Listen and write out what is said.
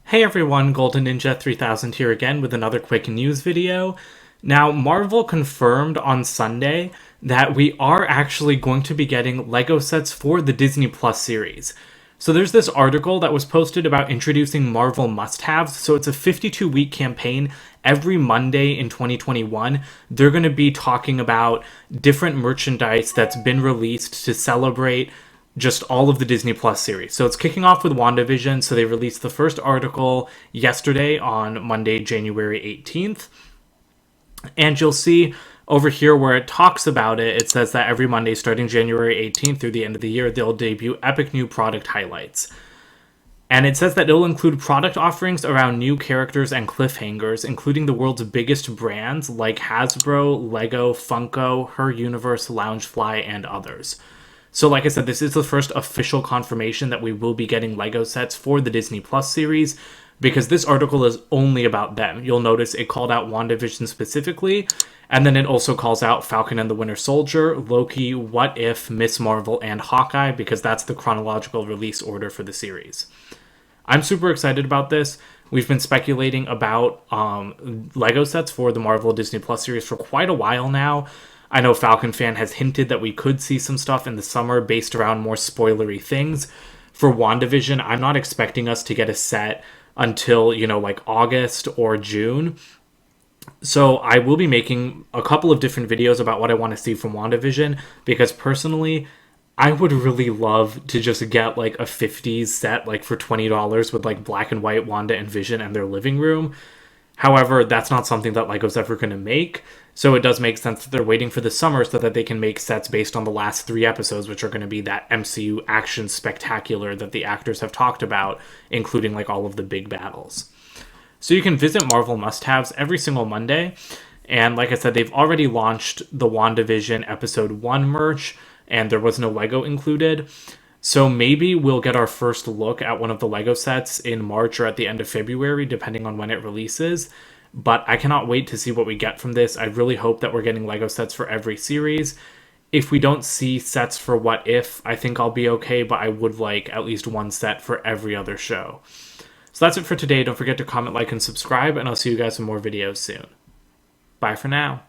Hey everyone, Golden Ninja 3000 here again with another quick news video. Now, Marvel confirmed on Sunday that we are actually going to be getting LEGO sets for the Disney Plus series. So there's this article that was posted about introducing Marvel must-haves. So it's a 52-week campaign. Every Monday in 2021, they're going to be talking about different merchandise that's been released to celebrate just all of the Disney Plus series. So it's kicking off with WandaVision. So they released the first article yesterday on Monday, January 18th. And you'll see over here where it talks about it, it says that every Monday starting January 18th through the end of the year, they'll debut epic new product highlights. And it says that it'll include product offerings around new characters and cliffhangers, including the world's biggest brands like Hasbro, Lego, Funko, Her Universe, Loungefly, and others. So like I said, this is the first official confirmation that we will be getting LEGO sets for the Disney Plus series, because this article is only about them. You'll notice it called out WandaVision specifically, and then it also calls out Falcon and the Winter Soldier, Loki, What If, Miss Marvel, and Hawkeye, because that's the chronological release order for the series. I'm super excited about this. We've been speculating about LEGO sets for the Marvel Disney Plus series for quite a while now. I know Falcon Fan has hinted that we could see some stuff in the summer based around more spoilery things. For WandaVision, I'm not expecting us to get a set until, like August or June. So I will be making a couple of different videos about what I want to see from WandaVision, because personally, I would really love to just get like a 50s set like for $20 with like black and white Wanda and Vision and their living room. However, that's not something that LEGO's ever going to make, so it does make sense that they're waiting for the summer so that they can make sets based on the last 3 episodes, which are going to be that MCU action spectacular that the actors have talked about, including like all of the big battles. So you can visit Marvel Must-Haves every single Monday, and like I said, they've already launched the WandaVision Episode 1 merch, and there was no LEGO included. So maybe we'll get our first look at one of the LEGO sets in March or at the end of February, depending on when it releases. But I cannot wait to see what we get from this. I really hope that we're getting LEGO sets for every series. If we don't see sets for What If, I think I'll be okay, but I would like at least one set for every other show. So that's it for today. Don't forget to comment, like, and subscribe, and I'll see you guys in more videos soon. Bye for now.